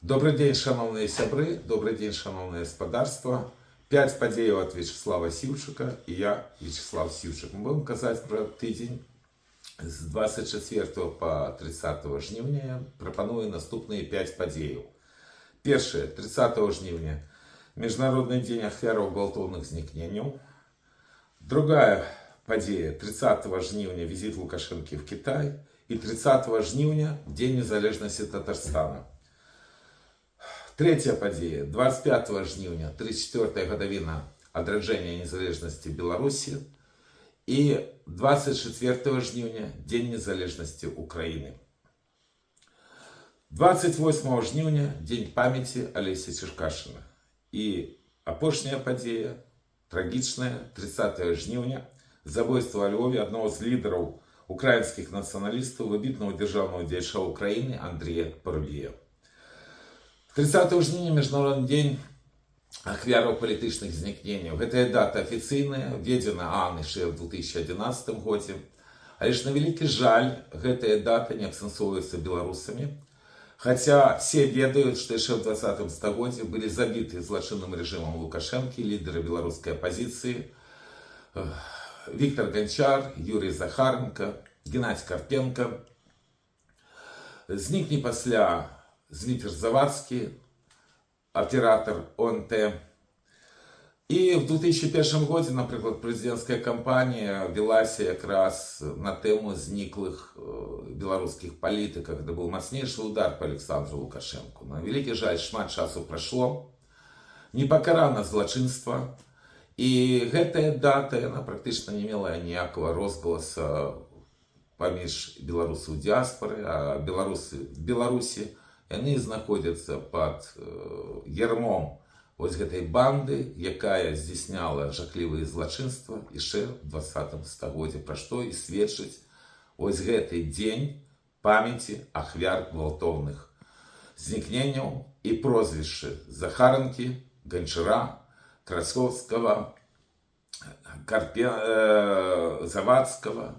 Добрый день, шановные сябры, добрый день, шановное господарство. 5 падзеяў ад Вячеслава Сіўчыка і я, Вячеслав Сіўчык. Мы будем казаць пра тыдзень з 24 по 30 жніўня. Я прапаную наступныя 5 падзеяў. Першае, 30 жніўня, Міжнародны дзень ахвяраў гвалтоўных знікненняў. Другая падзея, 30 жніўня, візіт Лукашэнкі в Китай. І 30 жніўня, Дзень незалежнасці Татарстана. Третья падзея, 25 жніўня, 34-я гадавіна адраджэння незалежнасці Беларусі. І 24 жніўня, Дзень незалежнасці Украіны. 28 жніўня, Дзень памяці Алеся Черкашина. І апошняя падзея, трагічная, 30 жніўня, забойства ў Львове аднаго з лідараў украінскіх нацыяналістаў, выбітнага дзяржаўнага дзеяча Украіны Андрея Парубія. 30 жніўня Міжнародны дзень ахвяраў палітычных знікненняў. Гэтая дата афіцыйная, введзена ААН яшчэ ў 2011 годзе. Але ж на вялікі жаль, гэтая дата не абсэнсоўваецца беларусамі. Хаця все ведаюць, што яшчэ ў 20 стагоддзі былі забіты злачынным рэжымам Лукашэнкі лідары беларускай апазіцыі Віктор Ганчар, Юрий Захаренко, Геннадий Карпенко. Знікне пасля Зміцер Завадскі, аператор ОНТ. І в 2001 годзе, напрыклад, прэзідэнцкая кампанія велася якраз на тэму зніклых беларускіх палітыках. Гэта быў мацнейшы удар па Александру Лукашэнку. На вялікі жаль, шмат часу прайшло. Не пакарана злачынства. І гэтая дата, яна практычна не мела ніякага розгаласа паміж беларусаў дыяспары, а беларусы в Беларусі яны знаходзяцца пад ярмом вось гэтай банды, якая здзяйсняла жахлівыя злачынства яшчэ ў 20 стагоддзі, пра што і сведчыць вось гэты дзень памяці ахвяр гвалтоўных знікненняў і прозвішчы Захаренкі, Ганчара, Красовского, Завадского.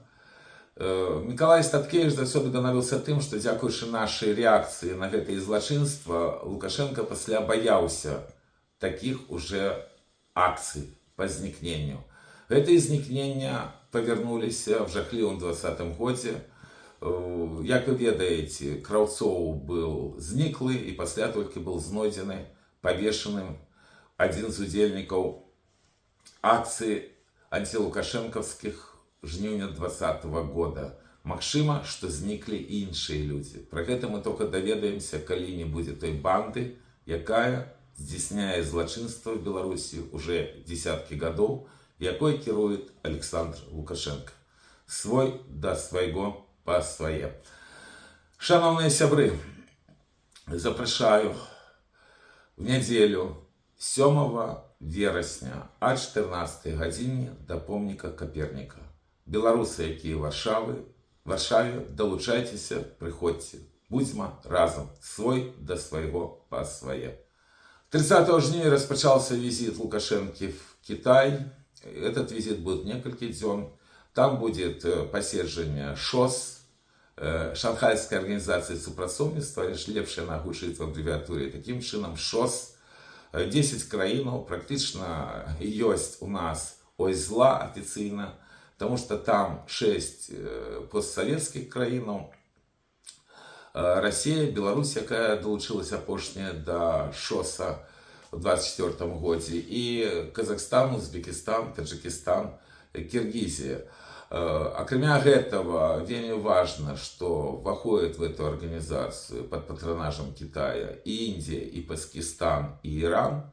Миколай Статкевич заўсёды ганарыўся тым, што дзякуючы нашай рэакцыі на гэтае злачынства Лукашенко пасля баяўся такіх уже акцый па знікненню. Гэтыя знікнення павярнуліся в жахлівым 20 годзе. Як вы ведаеце, Краўцоў быў зніклы і пасля толькі быў знойдзены павешаным адзін з удзельнікаў акцыі антилукашэнкаўскіх жніўня 20 года. Магчыма, што зніклі і іншыя людзі. Пра гэта мы толькі даведаемся, калі не будзе той банды, якая здзяйсняе злачынства в Беларусі уже десяткі гадоў, якой кіруе Александр Лукашенко. Свой да свайго па свае. Шановныя сябры, запрашаю в нядзелю 7 верасня а 14 гадзіне да помніка Каперніка. Беларусы, якія ў Варшаве, далучайцеся, прыходзьце. Будзьма разам, свой да свайго па свае. 30 жніўня распачаўся візит Лукашэнкі в Китай. Этот визит будет некалькі дзён. Там будет паседжанне ШОС, Шанхайская организация супрацоўніцтва, лепш яна гучыць в абрэвіатуры. Такім чынам ШОС. 10 краінаў практычна ёсць у нас ОСЛА афіцыйна, потому что там 6 постсоветских краінаў. Россия, Беларусь, якая долучилась апошняя до ШОСа в 24 годзе, и Казахстан, Узбекистан, Таджикистан, Киргизия. Акрамя гэтага, вельмі важно, что входит в эту организацию под патронажем Китая и Индия, и Пакистан, и Иран.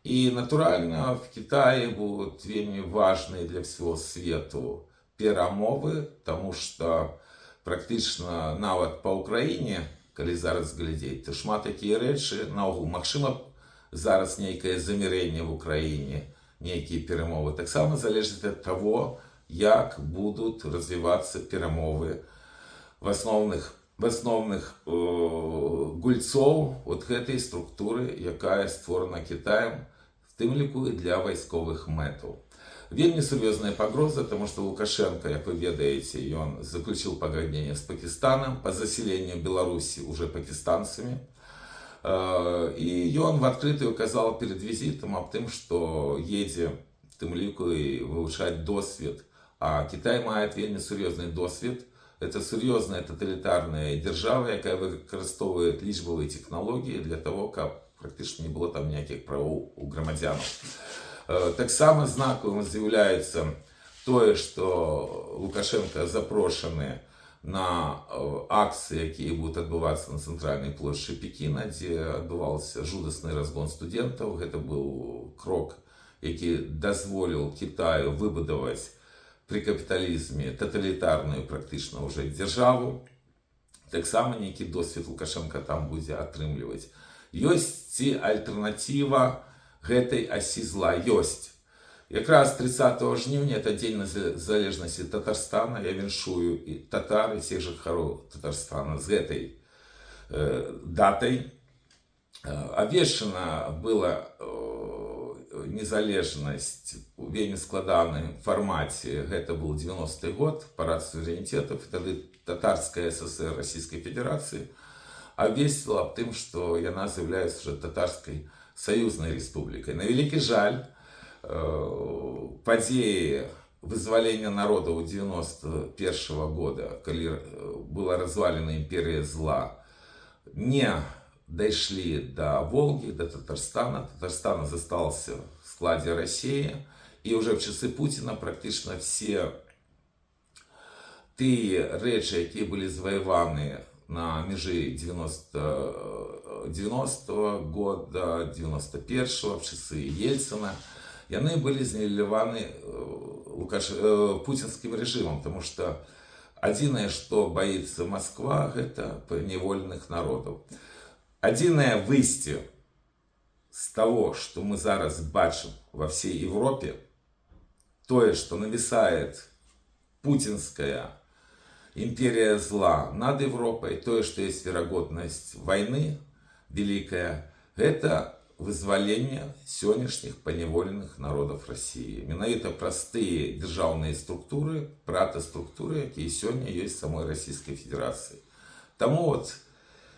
И натурально в Китае будут вельмі важные для всего свету перамовы, потому что практычна нават па Украіне, калі зараз глядзець, то шмат такія рэчы, наогул, магчыма, зараз нейкае замірэнне в Украіне, нейкія перамовы. Таксама залежыць ад таго, як будут развиваться перамовы в основных гульцоў вот гэтай структуры, якая створана Китаем, в тым ліку і для вайсковых мэтаў. Вельмі сур'ёзная пагроза, потому что Лукашенко, як вы ведаеце, ён заключил пагадненне с Пакистаном по заселению Беларуси уже пакистанцами. І ён в адкрытую казаў перед візітам аб тым, што едзе тым ліку і вывучаць досвед. А Кітай мае вельмі сур'ёзны досвед. Это сур'ёзная таталітарная дзяржава, якая выкарыстоўвае лічбавыя тэхналогіі для того, каб практычна не было там ніякіх правоў у грамадзянаў. Таксама знакавым з'яўляецца тое, што Лукашенко запрошаны на акцыі, якія будуць адбывацца на цэнтральнай плошчы Пекіна, дзе адбываўся жудасны разгон студэнтаў. Гэта быў крок, які дазволіў Кітаю выбудаваць пры капіталізме таталітарную практычна ўжо дзяржаву. Таксама нейкі досвед Лукашенка там будзе атрымліваць. Ёсць ці альтэрнатыва гэтай асі зла? Ёсць. Якраз 30 жніўня, это дзень незалежнасці Татарстана. Я віншую і татар, і всіх жыхароў Татарстана з гэтай датай. Абвешчана была незалежнасць у вельмі складаным фармаце. Гэта быў 90-й год, парад суверэнітэтаў. Тады Татарская ССР Расійскай Федэрацыі абвесціла аб тым, што яна з'яўляецца уже Татарскай саюзнай рэспублікай. На вялікі жаль, падзеі вызвалення народу 91 года, калі была развалена імперія зла, не дайшлі до Волги, до Татарстана. Татарстан застался в складе России. И уже в часы Путина практично все тыя рэчы, якія былі заваяваны на межі 90-го года, 91-го, в часы Ельцина, яны былі знівеляваны путінскім рэжымам, потому что адзінае, што баіцца Москва, гэта паневоленых народаў. Адзінае выйсце з того, что мы зараз бачым во всей Европе, тое, что нависает путинская империя зла над Европой, тое, что есть вероятность войны великая, это вызвалення сённяшніх паневоленых народов России. Менавіта простые державные структуры, пратаструктуры, якія сёння есть в самой Российской Федерации. Тому вот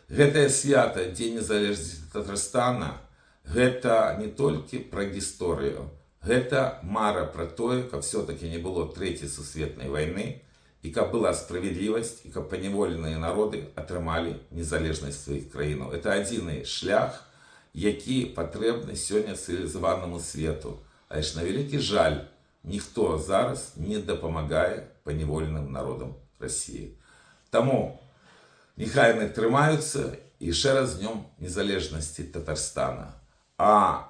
гэтае свята Дзень незалежнасці Татарстана, гэта не толькі пра гісторыю, гэта мара пра тое, каб все-таки не было Трэцяй сусветнай вайны, і каб была справядлівасць, і каб паневоленыя народы атрымалі незалежнасць сваіх краінаў. Это адзіны шлях, які патрэбны сёння цывілізаванаму свету. Але ж на вялікі жаль, ніхто зараз не дапамагае паневоленым народам России. Таму нехай яны трымаюцца, і яшчэ раз днём незалежнасці Татарстана. А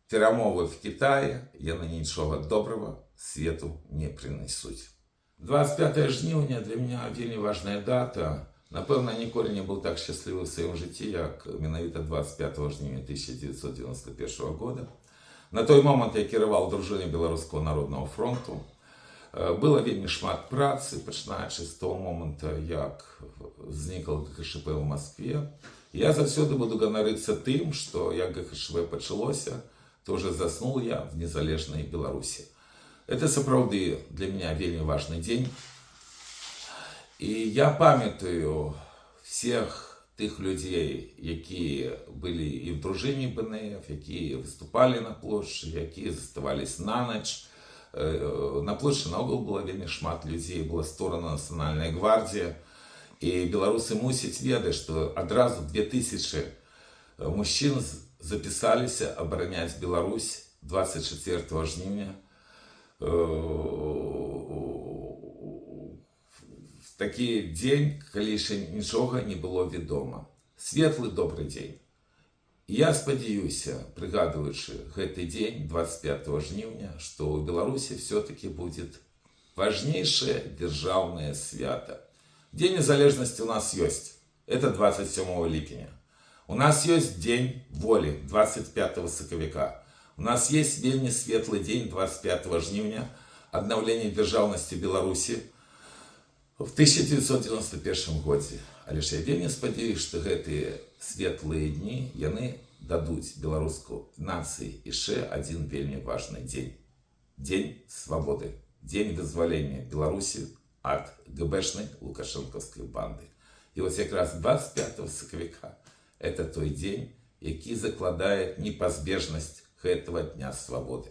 перамовы в Китае, яны нічога добрага свету не прынесуць. 25 жніўня для меня вельмі важная дата. Напэўна, ніколі не быў так шчаслівы ў сваім жыцці, як менавіта 25 жніўня 1991 года. На той момант я кіраваў дружынай Беларускага народнага фронту. Было вельмі шмат працы, пачынаючы з того момента, як знікла ГКШП ў Москве. Я заўсёды буду ганарыцца тым, што як ГКШП пачалося, то уже заснул я в незалежнай Беларусі. Это сапраўды для меня вельмі важны дзень. І я памятаю всех тых людзей, якія былі і в дружыне БНФ, якія выступалі на плошчы, якія заставались на ноч. На плошчы наогул было вельмі шмат людзей, была створана Нацыянальная гвардія. І беларусы мусяць ведаць, што адразу 2000 мужчын запісаліся абараняць Беларусь 24 жніўня. Такі дзень, калі яшчэ нічога не было вядома. Светлы добры дзень. Я спадзяюся, прыгадваючы гэты дзень, 25 жніўня, што ў Беларусі все-таки будет важнейшее державное свято. День незалежности у нас есть. Это 27 липеня. У нас есть День воли 25 сакавіка. У нас есть вельмі светлый день 25 жніўня, аднаўлення дзяржаўнасці Беларусі в 1991 годзе. Але ж я вельмі спадзяюся, што гэтыя светлыя дні яны дадуць беларускай нацыі яшчэ адзін вельмі важны дзень. Дзень свабоды, дзень вызвалення Беларусі ад ГБшнай лукашэнкаўскай банды. І вось якраз 25 сакавіка это той дзень, які закладае непазбежнасць гэтага дня свабоды.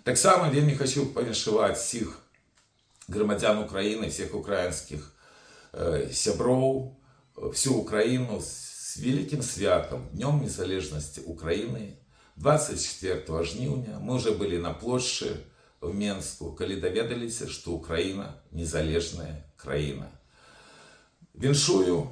Таксама вельмі хочу павіншаваць всіх грамадзян Украіны, всех украінскіх сяброў, всю Украіну с великим святом, Днем незалежнасці Украины. 24 жніўня мы уже были на плошчы в Менску, калі даведаліся, што Украіна незалежная краіна. Віншую,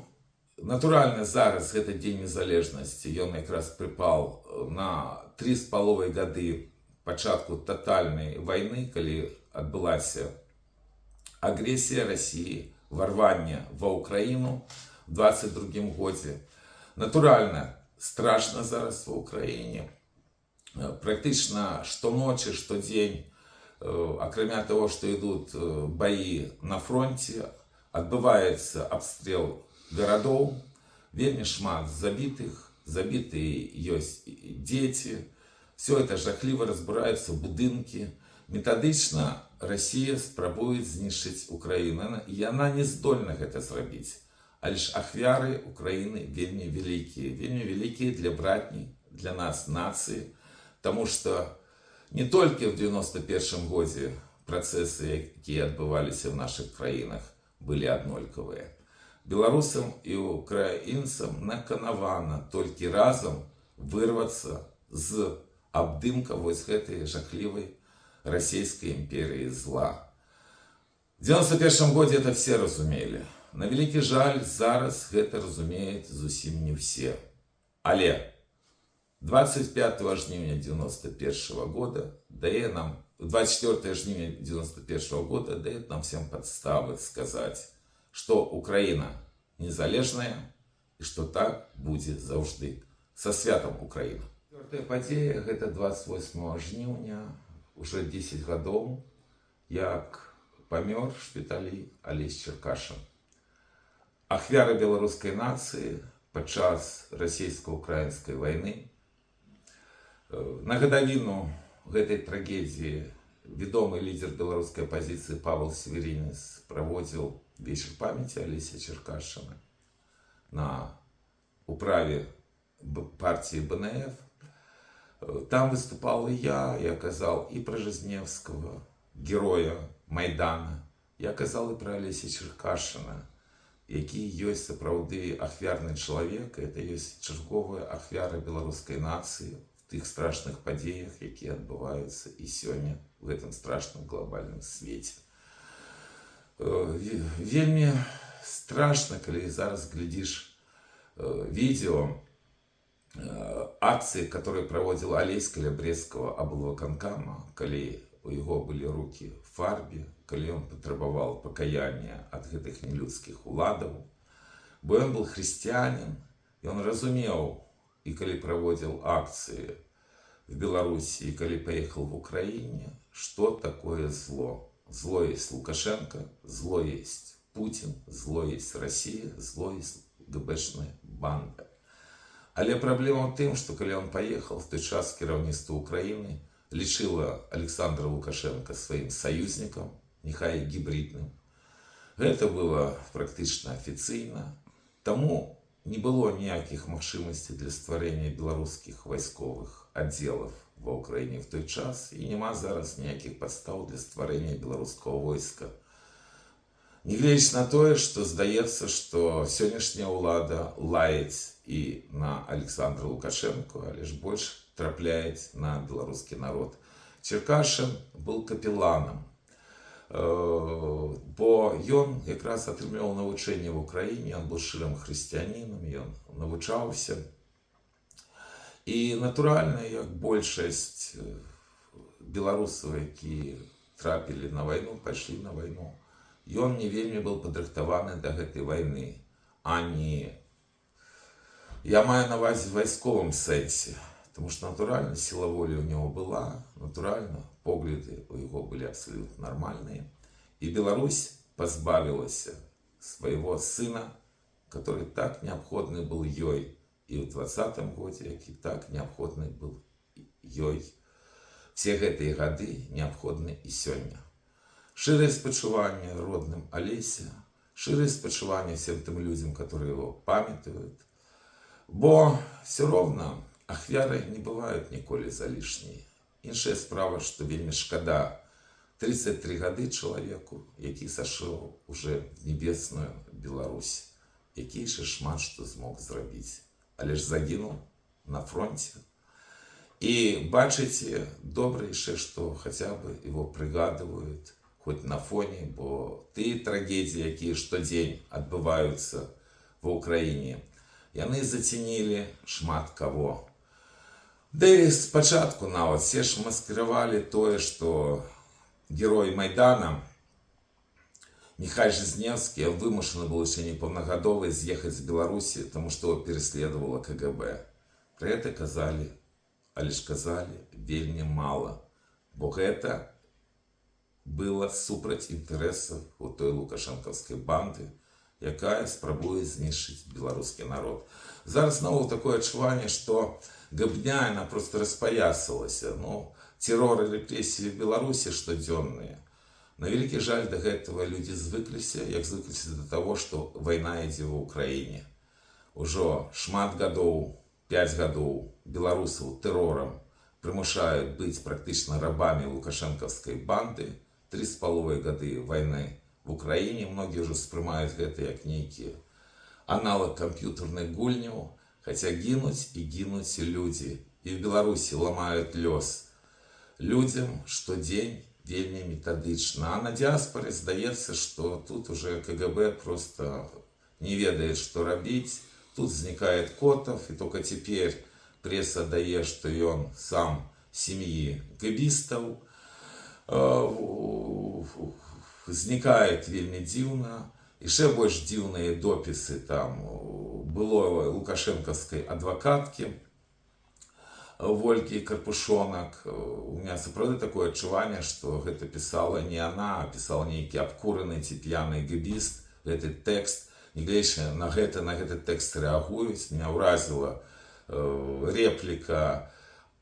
натуральна, зараз гэты дзень незалежнасці, ён якраз прыпаў на 3,5 гады пачатку тотальнай вайны, калі адбылася агрэсія России, ворванне ва Украіну в 22 годзе. Натуральна, страшна зараз ва Украіне. Практычна штоночы, штодзень, акрамя того, што ідуць баі на фронте, адбываецца абстрел гарадоў, вельмі шмат забітых, забітыя ёсць дзеці. Все это жахліва разбураюцца будынкі. Метадычна Россия спрабуе знішчыць Украіну, і яна не здольна гэта зрабіць. Але ж ахвяры Украіны вельмі вялікія для братняй, для нас нацыі, тому что не толькі в 91 годзе працэсы, якія адбываліся в наших краінах, былі аднолькавыя. Беларусам і украінцам наканавана толькі разам вырвацца з абдымка вось гэтай жахлівай Российской империи зла. В 91 годзе это все разумелі. На вялікі жаль, зараз гэта разумеюць зусім не все. Але 25 жніўня 91 года дае нам, 24 жніўня 91 года дает нам всем подставы сказать, что Украина незалежная и что так будет заўжды. Со святом Украина. Четвертая падзея, гэта 28 жніўня, уже 10 гадоў, як памёр в шпіталі Алесь Черкашин. Ахвяра беларускай нацыі падчас расійска-украінскай вайны. На гадавіну гэтай трагедіі вядомы лідер беларускай апазіцыі Павел Северинец праводзіў вечар памяці Алеся Черкашина на управе партии БНФ. Там выступал и я оказал и про Жизневского, героя Майдана, я оказал и про Алеся Черкашина, які ёсць сапраўды ахвярны чалавек, это ёсць чарговая ахвяра беларускай нацыі в тых страшных падзеях, якія адбываюцца і сёння в гэтым страшным глобальным свеце. Вельмі страшна, калі зараз глядзіш видео акции, которые проводил Алесь каля Брестского облвыканкама, калі у яго былі руки в фарбе, калі он патрабаваў пакаяння ад гэтых нелюдскіх уладаў, бо ён был хрысціянин, і он разумеў, і калі праводзіў акции в Беларуси, и калі поехал в Украине, что такое зло. Зло есть Лукашенко, зло есть Путин, зло есть Россия, зло есть ГБшная банда. Але праблема ў тым, што калі он поехал, в той час кіраўніцтва Украины лічыла Александра Лукашенко сваім саюзнікам, няхай гібридным. Гэта было практычна афіцыйна, таму не было ніякіх магчымасцей для стварэння беларускіх вайсковых аддзелаў ва Украине в той час, і няма зараз ніякіх падстаў для стварэння беларускага войска. Нягледзячы на тое, што здаецца, што сённяшняя ўлада лаяць і на Александра Лукашенко, але ж больш трапляюць на беларускі народ. Черкашин был капеланам, бо ён якраз атрымліваў навучэнне в Украине, он был шчырым хрысціянінам, ён навучаўся. І натуральна, як большасць беларусаў, які трапілі на вайну, пайшлі на вайну, ён не вельмі был падрыхтаваны да гэтай вайны, а не, я маю на ўвазе в вайсковым сэнсе, потому что натуральна сила волі у него была, натуральна погляды у яго былі абсолютно нормальные, и Беларусь позбавилась своего сына, который так необходный был ёй и в 20-м годе, які так необходный был ёй. Все гэтыя гады необходны і сёння. Шчырае спачуванне родным Алеся, шчырае спачуванне всем тым людям, которые его памятают. Бо все роўна ахвяры не бываюць ніколі залішнія. Іншая справа, што вельмі шкада 33 гады чалавеку, які сышоў уже в небесную Беларусь, які яшчэ шмат што змог зрабіць, але ж загінуў на фронте. І бачыце, добра яшчэ, што хаця бы его прыгадваюць хоць на фоне, бо тыя трагедыі, якія штодзень адбываюцца ва ўкраіне, яны зацянілі шмат каго. Да і спачатку нават все ж маскіравалі тое, што герой Майдана Михай Жизневский вымушаны был еще неполногодовый съехать с Беларуси, потому что его переследовало КГБ. Про это казали, а лишь казали вельмі мало, бо гэта было супраць інтарэсаў у той лукашэнкаўскай банды, якая спрабуе знішчыць беларускі народ. Зараз наогул такое адчуванне, што габня, она просто распоясалася. Террор и репрессии в Беларуси штодзённыя. На вялікі жаль, до гэтага людзі звыкліся, як звыкліся до того, што вайна ідзе ва ўкраіне. Ужо шмат гадоў, 5 гадоў беларусаў тэрорам прымушаюць быць практычна рабамі лукашэнкаўскай банды. 3,5 гады вайны в Украине. Многие уже успрымаюць гэта як нейкі аналог камп'ютарных гульняў, хотя гінуць і гінуць людзі. І в Беларусі ламаюць лёс людзям штодзень вельмі метадычна. А на дыаспоре здаецца, што тут уже КГБ просто не ведает, что рабіць. Тут возникает Котов, и только теперь пресса дае, что он сам семьи гэбістаў. Возникает вельмі дзіўна. Яшчэ больш дзіўныя допісы там былой лукашэнкаўскай адвакаткі Вольги Карпушонок. У меня сапраўды такое адчуванне, што гэта пісала не она, а пісал нейкі абкураны ці п'яны гэбіст гэты тэкст. Нягледзячы на гэты тэкст рэагуюць. Меня ўразіла реплика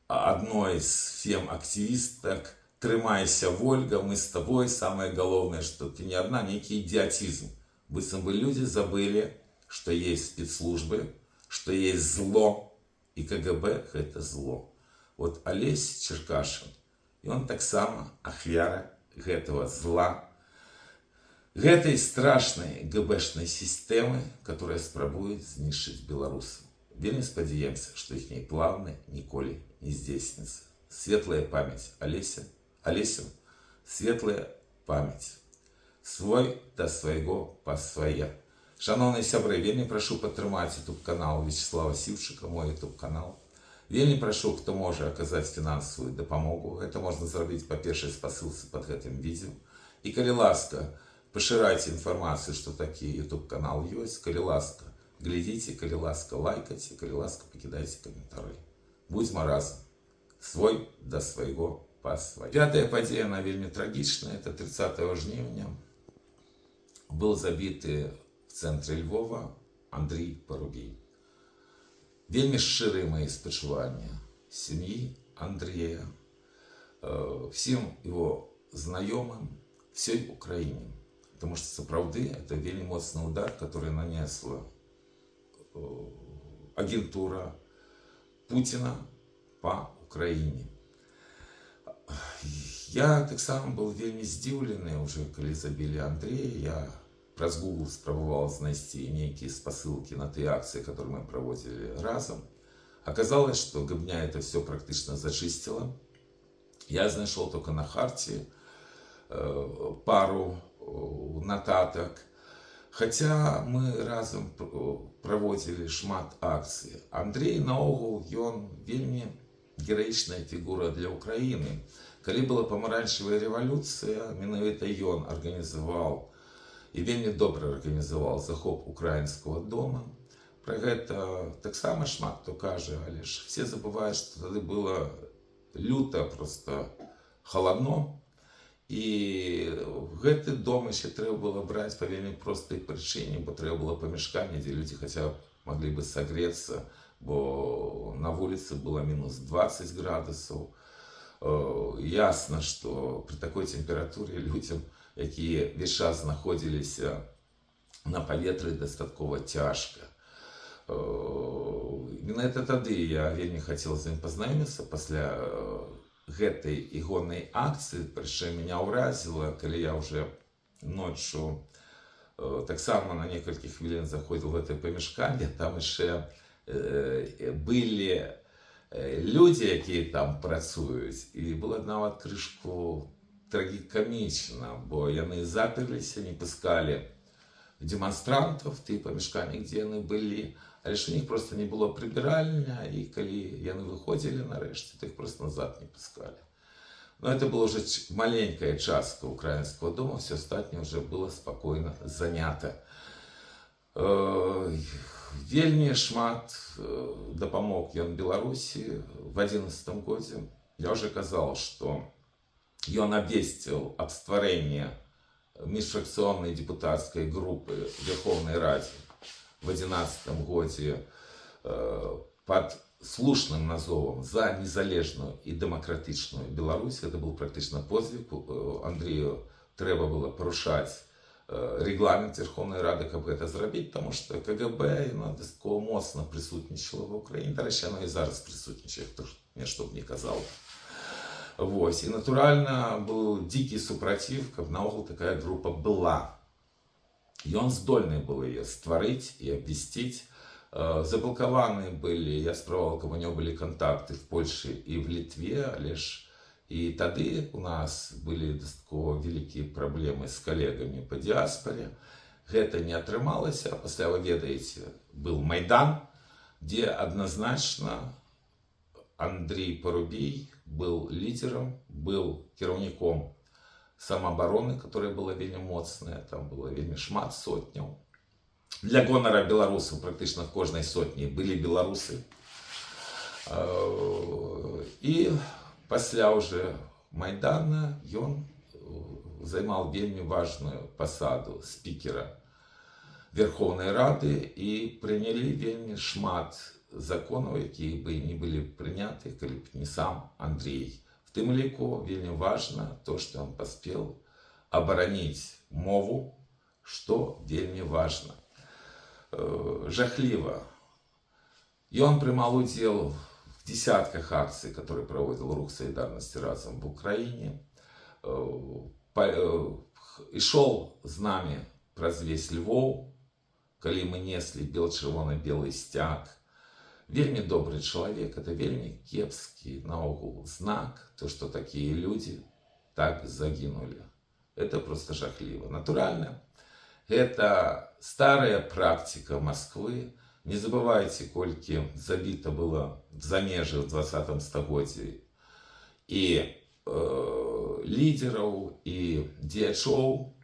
одной из фем-активисток: «Трымайся, Вольга, мы с тобой, самое главное, что ты не одна», некий идиотизм. Быццам бы люди забыли, что есть спецслужбы, что есть зло, и КГБ – это зло. Вот Олесь Черкашин, и он так само ахвяра гэтага зла, гэтай страшной ГБшной системы, которая спрабует знішчыць беларусаў. Вельмі спадзяемся, што іхнія планы ніколі не здзейсняцца. Светлая памяць Олесю, светлая памяць. Свой да свайго па свае. Шановныя сябры, вельмі прашу падтрымаць YouTube канал Вячеслава Сіўчыка, мой YouTube канал. Вельмі прашу, хто можа аказаць фінансавую дапамогу. Гэта можна зрабіць па першай спасылцы пад гэтым відео. І калі ласка, пашырайце інфармацыю, што такі YouTube канал ёсць. Калі ласка, глядзіце, калі ласка, лайкайце, калі ласка, пакідайце каментары. Будзьма разам. Свой да свайго па свае. Пятая падзея, она вельмі трагічная. Это 30 жніўня. Был забіты в центре Львова Андрей Парубей. Вельмі шчырыя мои спачувания семьи Андрея, всем его знакомым, всей Украине. Потому что, сапраўды, это вельмі моцны удар, который нанесла агентура Путина по Украине. Я таксама был вельмі здзіўлены уже, калі забілі Андрея. Я праз Google спрабаваў знайсці нейкія спасылкі на тыя акцыі, которые мы проводили разом. Оказалось, что габня это все практично зачистила. Я знайшоў только на Харте пару нотаток. Хотя мы разом проводили шмат акцый. Андрей наогул, ён вельмі гераічная фігура для Украины. Калі была памаранчевая революция, менавіта ён арганізаваў і вельмі добра арганізаваў захоп украінскага дома. Про гэта таксама шмат хто кажа, але ж все забываюць, што тады было люта, просто халадно. І гэты дом яшчэ трэба было браць па вельмі простай прычыне, бо трэба было памяшканне, дзе людзі хаця б маглі бы сагрэцца, бо на вуліцы было минус 20 градусаў. Ясно, что при такой температуре людям, якія весь час знаходзіліся на паветры, дастаткова цяжка. Менавіта тады я вельмі хацеў з ім пазнаёміцца пасля гэтай ігоннай акцыі, прычым меня ўразіла, калі я уже ноччу таксама на некалькі хвілін заходзіў в гэтае памяшканне, там яшчэ былі людзі, якія там працуюць, і было нават крышку трагікамічна, бо яны заперліся, не пускалі демонстрантаў в тыя памяшканні, дзе яны былі, але ж у них просто не было прыбіральня, і калі яны выходзілі нарэшце, то іх просто назад не пускалі. Но это была уже маленькая частка украинского дома, все остальное уже было спокойно занято. Вельмі шмат дапамог ён Беларусі в 2011 годзе. Я уже казал, что ён обвестил об стварэнні межфракционной депутатской группы в Верховной Раде в 2011 году под слушным назовом «За незалежную и демократичную Беларусь». Это был практично подвиг. Андрею трэба было порушать регламент Верховной Рады, как это зрабіць, потому что КГБ дастаткова моцна присутнічала в Украине. До речі, оно и зараз присутнічае, хто мне што б не казал. Вось. И натурально был дикий супротив, каб наогул такая группа была. И он здольны был ее стварыць и обвестить. Заблокаваны были, я спрабаваў, каб у него были контакты в Польше и в Литве, але ж и тады у нас были дастаткова великие проблемы с коллегами по диаспоре. Гэта не атрымалася, а пасля, вы ведаеце, был Майдан, где однозначно Андрей Парубій был лидером, был кіраўніком самообороны, которая была вельмі моцная, там было вельмі шмат сотняў. Для гонора беларусаў практычна в кожнай сотні былі беларусы. І пасля уже Майдана ён займаў вельмі важную пасаду спікера Верховной Рады і прынялі вельмі шмат законаў, якія бы не былі прыняты, калі б не сам Андрей. В тым ліку вельмі важна то, што ён паспеў абараніць мову, што вельмі важна. Жахліва. Ён прымаў удзел в десятках акций, которые проводил Рух Солидарности разом в Украине. И шел с нами праз весь Львов, коли мы несли бело-червоно-белый стяг. Вельмі добрый человек, это вельмі кепский наогул знак, то, что такие люди так загинули. Это просто жахливо. Натурально, это старая практика Москвы. Не забывайте, колькі забито было в замежжы в 20 стагоддзі и лидеров, и дзеячоў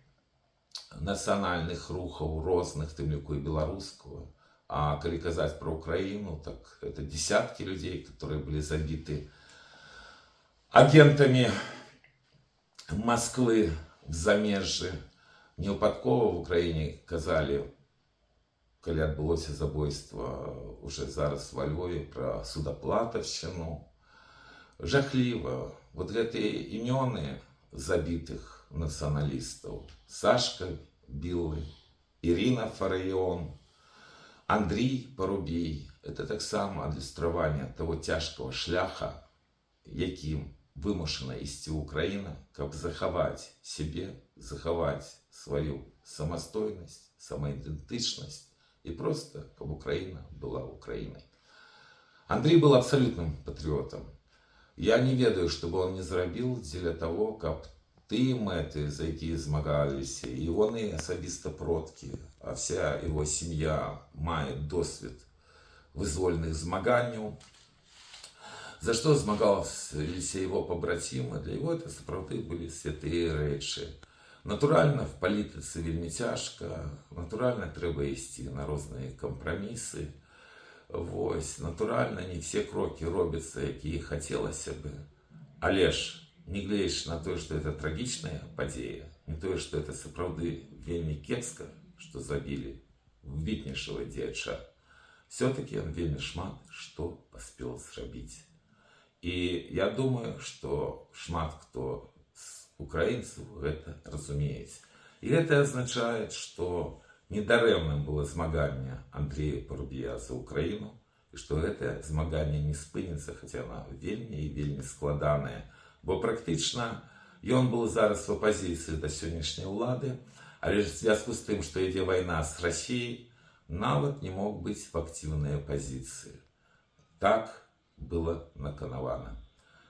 национальных рухаў розных, тым ліку и беларуского. А калі казаць про Украину, так это десятки людей, которые были забиты агентами Москвы в замежжы. Неўпадкова в Украине казали, калі адбылося забойство уже зараз во Львове, про судаплатаўшчыну. Жахліва. Вот гэтыя імёны забитых националистов: Сашка Білы, Ирина Фараон, Андрей Парубій. Это таксама адлюстраванне того тяжкого шляха, якім вымушана ісці Украина, каб захаваць себе, захаваць свою самастойнасць, самоидентичность и просто, каб Украина была Украиной. Андрей был абсолютным патриотом. Я не ведаю, что бы он не зрабіў дзеля того, каб тыя мэты, за якія змагаліся, і вони асабіста продкі, а вся его семья мае досвід вызвольных змаганняў, за что змагаліся его побратимы. Для его это сапраўды были святые рэчы. Натурально, в палітыцы вельмі цяжка, натурально трэба ісці на розныя кампрамісы. Вось, натурально, не все кроки робятся, якія хацелася бы. Але ж, не гледзячы на то, что это трагічная падзея, не то, что это сапраўды вельмі кепска, что забили выбітнейшего дзеяча, все-таки он вельмі шмат что паспеў зрабіць. И я думаю, что шмат кто з украінцаў гэта разумеюць. И это означает, что недарэмным было змаганне Андрея Парубія за Украіну, і што гэтае змаганне не спыніцца, хаця яна вельмі і вельмі складанае, бо практычна ён был зараз в апазіцыі да сённяшняй улады, але ж в звязку з тым, што ідзе вайна з Расіяй, нават не мог быць в актыўнай апазіцыі. Так было наканавана.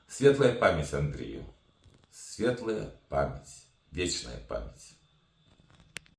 Светлая памяць Андрею, светлая памяць, вечная памяць.